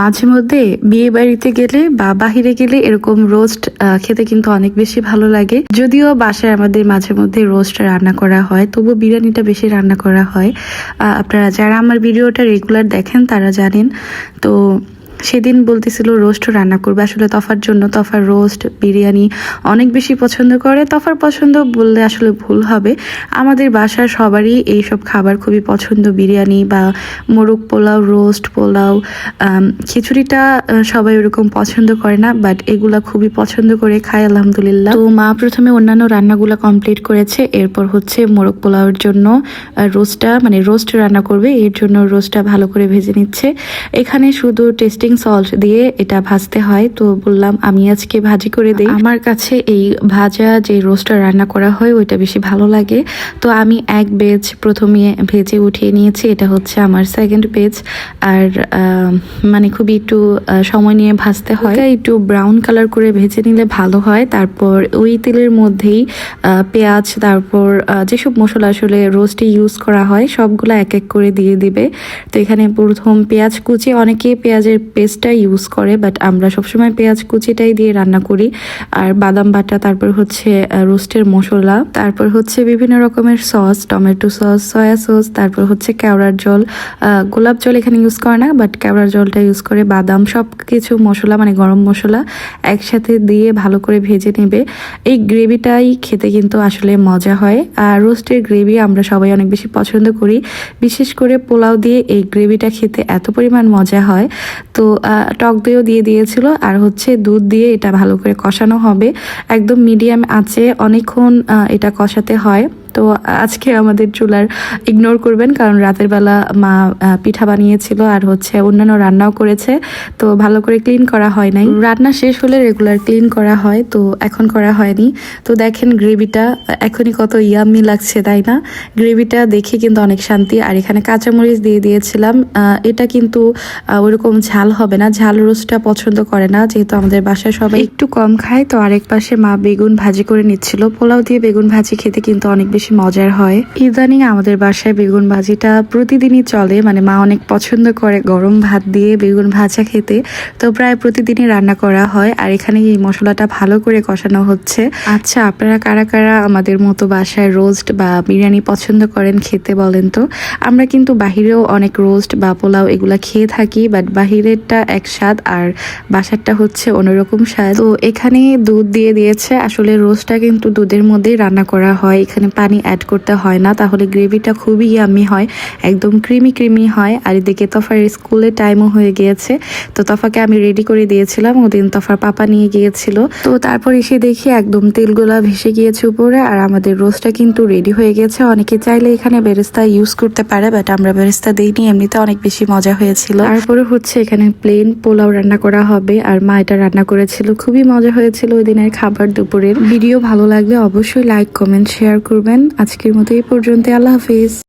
মাঝে মধ্যে বিয়ে বাড়িতে গেলে বা বাহিরে গেলে এরকম রোস্ট খেতে কিন্তু অনেক বেশি ভালো লাগে। যদিও বাসায় আমাদের মাঝে মধ্যে রোস্ট রান্না করা হয়, তবু বিরিয়ানিটা বেশি রান্না করা হয়। আপনারা যারা আমার ভিডিওটা রেগুলার দেখেন তারা জানেন। তো সেদিন বলতেছিল রোস্ট রান্না করবে, আসলে তফার জন্য। তফার রোস্ট বিরিয়ানি অনেক বেশি পছন্দ করে। তফার পছন্দ বললে আসলে ভুল হবে, আমাদের বাসার সবারই এইসব খাবার খুবই পছন্দ। বিরিয়ানি বা মোরগ পোলাও, রোস্ট পোলাও, খিচুড়িটা সবাই ওরকম পছন্দ করে না, বাট এগুলা খুবই পছন্দ করে খায় আলহামদুলিল্লাহ। তো মা প্রথমে অন্যান্য রান্নাগুলো কমপ্লিট করেছে, এরপর হচ্ছে মোরগ পোলাওয়ের জন্য রোস্ট রান্না করবে, এর জন্য রোস্টটা ভালো করে ভেজে নিচ্ছে। এখানে শুধু টেস্টিং সল্ট দিয়ে এটা ভাজতে হয়, তো বললাম আমি আজকে ভাজি করে দিই। আমার কাছে এই ভাজা যে রোস্টটা রান্না করা হয় ওইটা বেশি ভালো লাগে। তো আমি এক বেজ প্রথমে ভেজে উঠিয়ে নিয়েছি, এটা হচ্ছে আমার সেকেন্ড বেজ। আর খুবই একটু সময় নিয়ে ভাজতে হয়, একটু ব্রাউন কালার করে ভেজে নিলে ভালো হয়। তারপর ওই তেলের মধ্যেই পেঁয়াজ, তারপর যেসব মশলা আসলে রোস্টে ইউজ করা হয় সবগুলো এক এক করে দিয়ে দিবে। তো এখানে প্রথম পেঁয়াজ কুচি, অনেকে পেঁয়াজের পেস্টটা ইউজ করে, বাট আমরা সবসময় পেঁয়াজ কুচিটাই দিয়ে রান্না করি। আর বাদাম বাটা, তারপর হচ্ছে রোস্টের মশলা, তারপর হচ্ছে বিভিন্ন রকমের sauce, tomato sauce, soya sauce, তারপর হচ্ছে কেওড়ার জল। গোলাপ জল এখানে ইউজ করে না, বাট কেওড়ার জলটা ইউজ করে। বাদাম, সব কিছু মশলা গরম মশলা একসাথে দিয়ে ভালো করে ভেজে নেবে। এই গ্রেভিটাই খেতে কিন্তু আসলে মজা হয়। আর রোস্টের গ্রেভি আমরা সবাই অনেক বেশি পছন্দ করি, বিশেষ করে পোলাও দিয়ে এই গ্রেভিটা খেতে এত পরিমাণ মজা হয়। তো টক দইও দিয়ে দিয়েছিল, আর হচ্ছে দুধ দিয়ে এটা ভালো করে কষানো হবে। একদম মিডিয়াম আঁচে অনেকক্ষণ এটা কষাতে হয়। তো আজকে আমাদের চুলার ইগনোর করবেন, কারণ রাতের বেলা মা পিঠা বানিয়েছিল আর হচ্ছে অন্যান্য রান্নাও করেছে, তো ভালো করে ক্লিন করা হয় নাই। রান্না শেষ হলে রেগুলার ক্লিন করা হয়, তো এখন করা হয়নি। তো দেখেন গ্রেভিটা এখনই কত ইয়াম্মি লাগছে, তাই না? গ্রেভিটা দেখে কিন্তু অনেক শান্তি। আর এখানে কাঁচামরিচ দিয়ে দিয়েছিলাম। এটা কিন্তু ওরকম ঝাল হবে না, ঝাল রোস্টটা পছন্দ করে না, যেহেতু আমাদের বাসায় সবাই একটু কম খায়। তো আরেক পাশে মা বেগুন ভাজি করে নিচ্ছিল। পোলাও দিয়ে বেগুন ভাজি খেতে কিন্তু অনেক বেশি মজার হয়। ইদানিং আমাদের বাসায় বেগুন ভাজিটা প্রতিদিনই চলে, মা অনেক পছন্দ করে গরম ভাত দিয়ে বেগুন ভাজা খেতে, তো প্রায় প্রতিদিনই রান্না করা হয়। আর এখানে এই মশলাটা ভালো করে কষানো হচ্ছে। আচ্ছা, আপনারা কারা কারা আমাদের মতো বাসায় রোস্ট বা বিরিয়ানি পছন্দ করেন খেতে বলেন তো? আমরা কিন্তু বাহিরেও অনেক রোস্ট বা পোলাও এগুলা খেয়ে থাকি, বাট বাহিরেরটা এক স্বাদ আর বাসারটা হচ্ছে অন্যরকম স্বাদ। তো এখানে দুধ দিয়ে দিয়েছে। আসলে রোস্টটা কিন্তু দুধের মধ্যেই রান্না করা হয়, এখানে পানি অ্যাড করতে হয় না, তাহলে গ্রেভিটা খুবই ইয়াম্মি হয়, একদম ক্রিমি হয়। আর এদিকে তফার স্কুলে টাইমও হয়ে গিয়েছে, তো তফাকে আমি রেডি করে দিয়েছিলাম, ওদিন তফার পাপা নিয়ে গিয়েছিল। তো তারপর এসে দেখি একদম তেলগুলা ভেসে গিয়েছে উপরে, আর আমাদের রোস্টটা কিন্তু রেডি হয়ে গেছে। অনেকে চাইলে এখানে বেরেস্তা ইউজ করতে পারে, বাট আমরা বেরেস্তা দিইনি, এমনিতে অনেক বেশি মজা হয়েছিল। তারপরে হচ্ছে এখানে প্লেন পোলাও রান্না করা হবে, আর মা এটা রান্না করেছিল, খুবই মজা হয়েছিল ওই দিনের খাবার দুপুরের। ভিডিও ভালো লাগলে অবশ্যই লাইক, কমেন্ট, শেয়ার করবেন। আজকের মতো এই পর্যন্ত, আল্লাহ হাফিজ।